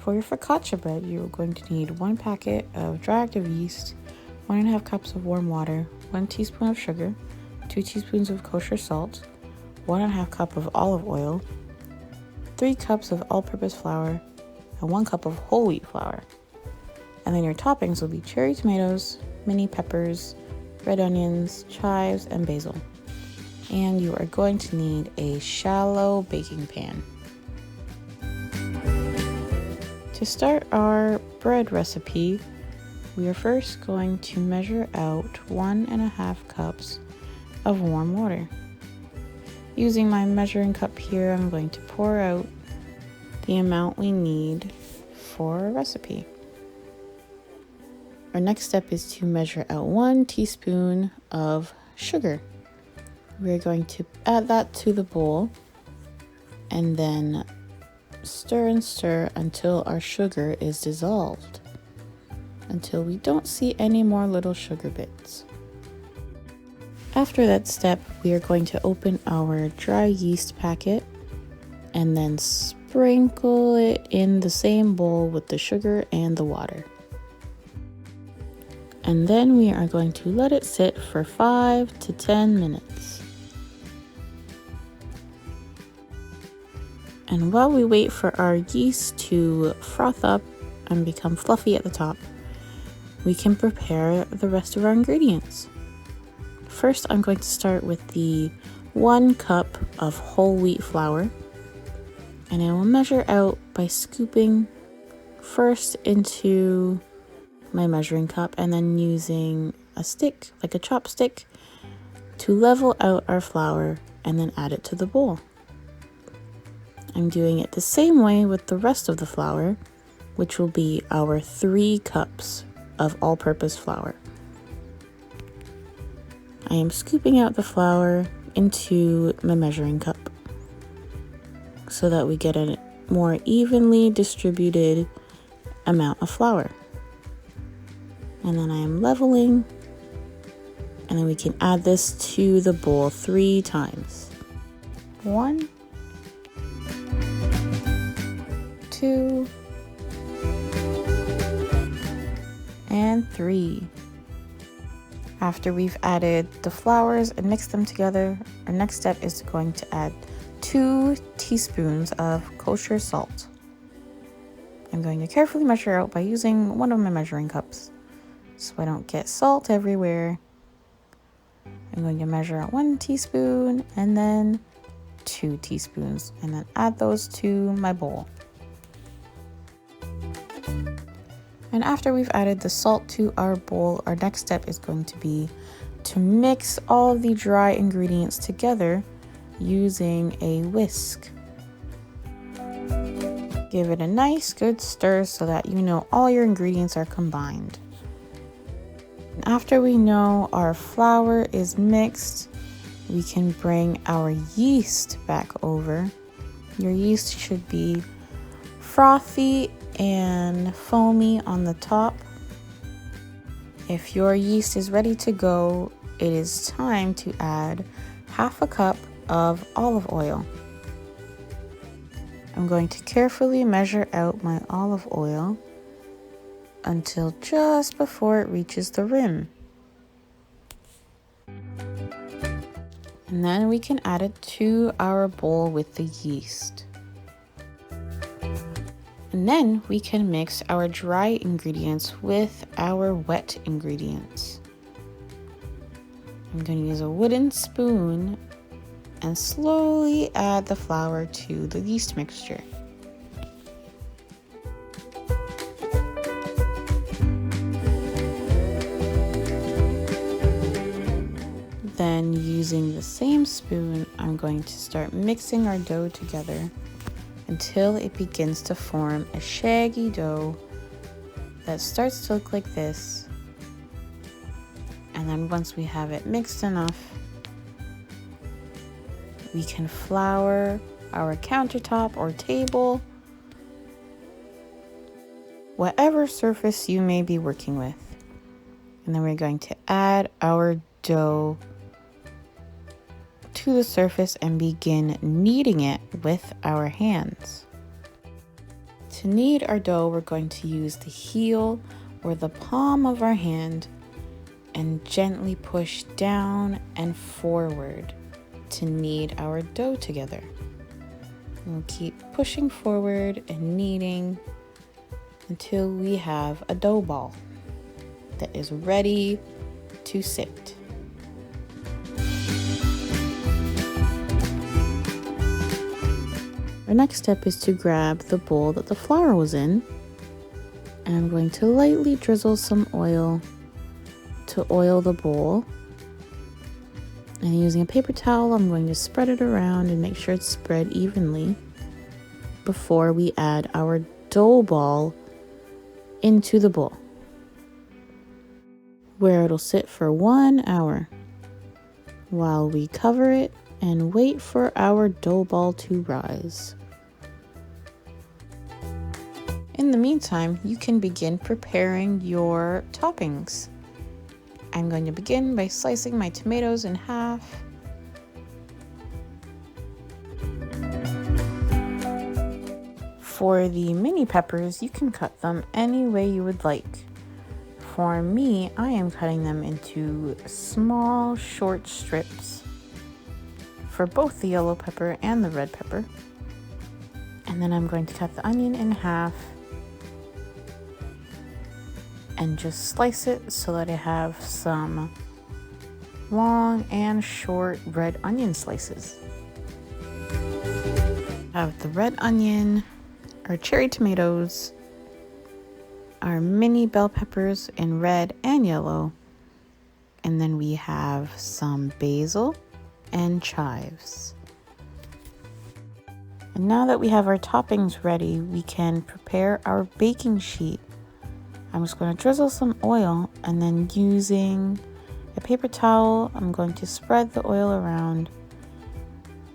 For your focaccia bread, you're going to need 1 packet of dry active yeast, 1.5 cups of warm water, 1 teaspoon of sugar, 2 teaspoons of kosher salt, 1.5 cup of olive oil, 3 cups of all-purpose flour, and 1 cup of whole wheat flour. And then your toppings will be cherry tomatoes, mini peppers, red onions, chives, and basil. And you are going to need a shallow baking pan. To start our bread recipe, we are first going to measure out 1.5 cups of warm water. Using my measuring cup here, I'm going to pour out the amount we need for our recipe. Our next step is to measure out 1 teaspoon of sugar. We're going to add that to the bowl and then stir and stir until our sugar is dissolved, until we don't see any more little sugar bits. After that step, we are going to open our dry yeast packet and then sprinkle it in the same bowl with the sugar and the water. And then we are going to let it sit for 5 to 10 minutes. And while we wait for our yeast to froth up and become fluffy at the top, we can prepare the rest of our ingredients. First, I'm going to start with the 1 cup of whole wheat flour, and I will measure out by scooping first into my measuring cup and then using a stick, like a chopstick, to level out our flour and then add it to the bowl. I'm doing it the same way with the rest of the flour, which will be our 3 cups of all-purpose flour. I am scooping out the flour into my measuring cup so that we get a more evenly distributed amount of flour. And then I am leveling, and then we can add this to the bowl 3 times. 1, 2, and 3. After we've added the flours and mixed them together, our next step is going to add 2 teaspoons of kosher salt. I'm going to carefully measure out by using one of my measuring cups so I don't get salt everywhere. I'm going to measure out 1 teaspoon and then 2 teaspoons and then add those to my bowl. And after we've added the salt to our bowl, our next step is going to be to mix all of the dry ingredients together using a whisk. Give it a nice good stir so that you know all your ingredients are combined. And after we know our flour is mixed, we can bring our yeast back over. Your yeast should be frothy and foamy on the top. If your yeast is ready to go, it is time to add 1/2 cup of olive oil. I'm going to carefully measure out my olive oil until just before it reaches the rim. And then we can add it to our bowl with the yeast. And then we can mix our dry ingredients with our wet ingredients. I'm going to use a wooden spoon and slowly add the flour to the yeast mixture. Then using the same spoon, I'm going to start mixing our dough together until it begins to form a shaggy dough that starts to look like this. And then once we have it mixed enough, we can flour our countertop or table, whatever surface you may be working with. And then we're going to add our dough to the surface and begin kneading it with our hands. To knead our dough, we're going to use the heel or the palm of our hand and gently push down and forward to knead our dough together. We'll keep pushing forward and kneading until we have a dough ball that is ready to sit. Our next step is to grab the bowl that the flour was in, and I'm going to lightly drizzle some oil to oil the bowl. And using a paper towel, I'm going to spread it around and make sure it's spread evenly before we add our dough ball into the bowl, where it'll sit for 1 hour while we cover it and wait for our dough ball to rise. In the meantime, you can begin preparing your toppings. I'm going to begin by slicing my tomatoes in half. For the mini peppers, you can cut them any way you would like. For me, I am cutting them into small, short strips for both the yellow pepper and the red pepper. And then I'm going to cut the onion in half and just slice it so that I have some long and short red onion slices. I have the red onion, our cherry tomatoes, our mini bell peppers in red and yellow, and then we have some basil and chives. And now that we have our toppings ready, we can prepare our baking sheet. I'm just going to drizzle some oil, and then using a paper towel, I'm going to spread the oil around,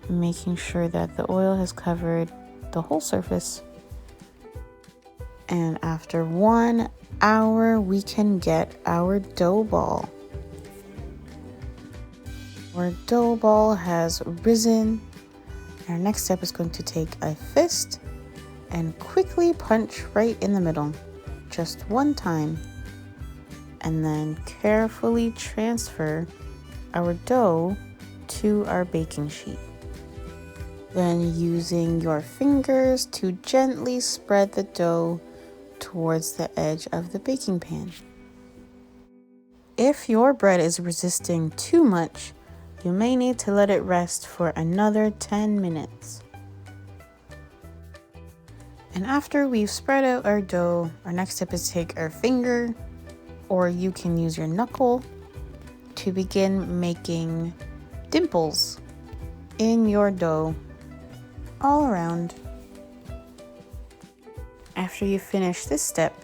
making sure that the oil has covered the whole surface. And after 1 hour, we can get our dough ball. Our dough ball has risen. Our next step is going to take a fist and quickly punch right in the middle, just one time, and then carefully transfer our dough to our baking sheet. Then using your fingers to gently spread the dough towards the edge of the baking pan. If your bread is resisting too much, you may need to let it rest for another 10 minutes. And after we've spread out our dough, our next step is to take our finger, or you can use your knuckle, to begin making dimples in your dough all around. After you finish this step,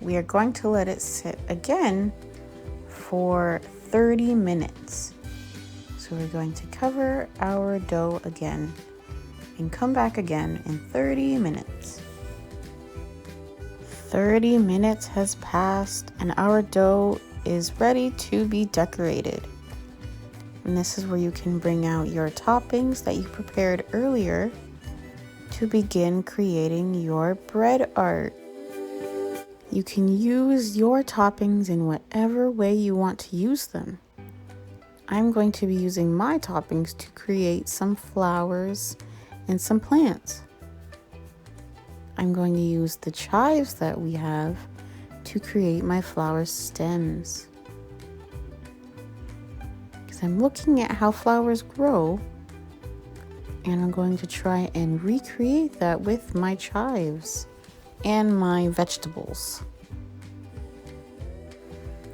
we are going to let it sit again for 30 minutes. So we're going to cover our dough again and come back again in 30 minutes. 30 minutes has passed and our dough is ready to be decorated. And this is where you can bring out your toppings that you prepared earlier to begin creating your bread art. You can use your toppings in whatever way you want to use them. I'm going to be using my toppings to create some flowers and some plants. I'm going to use the chives that we have to create my flower stems. Because I'm looking at how flowers grow, and I'm going to try and recreate that with my chives and my vegetables.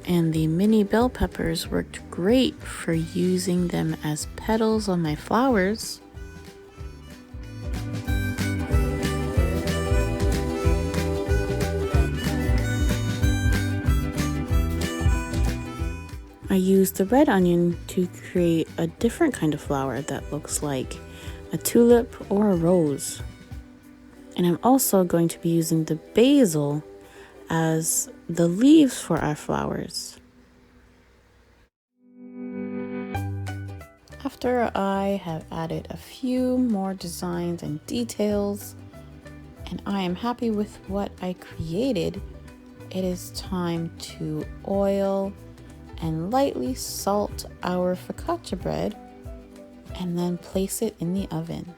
And the mini bell peppers worked great for using them as petals on my flowers. I used the red onion to create a different kind of flower that looks like a tulip or a rose. And I'm also going to be using the basil as the leaves for our flowers. After I have added a few more designs and details and I am happy with what I created, it is time to oil and lightly salt our focaccia bread and then place it in the oven.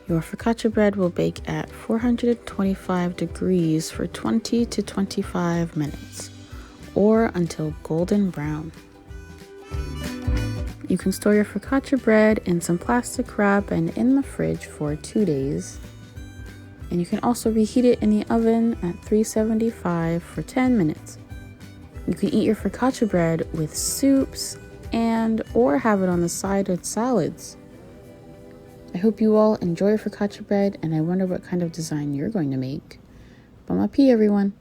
Your focaccia bread will bake at 425 degrees for 20 to 25 minutes, or until golden brown. You can store your focaccia bread in some plastic wrap and in the fridge for 2 days. And you can also reheat it in the oven at 375 for 10 minutes. You can eat your focaccia bread with soups or have it on the side of salads. I hope you all enjoy your focaccia bread, and I wonder what kind of design you're going to make. Bon appétit, everyone!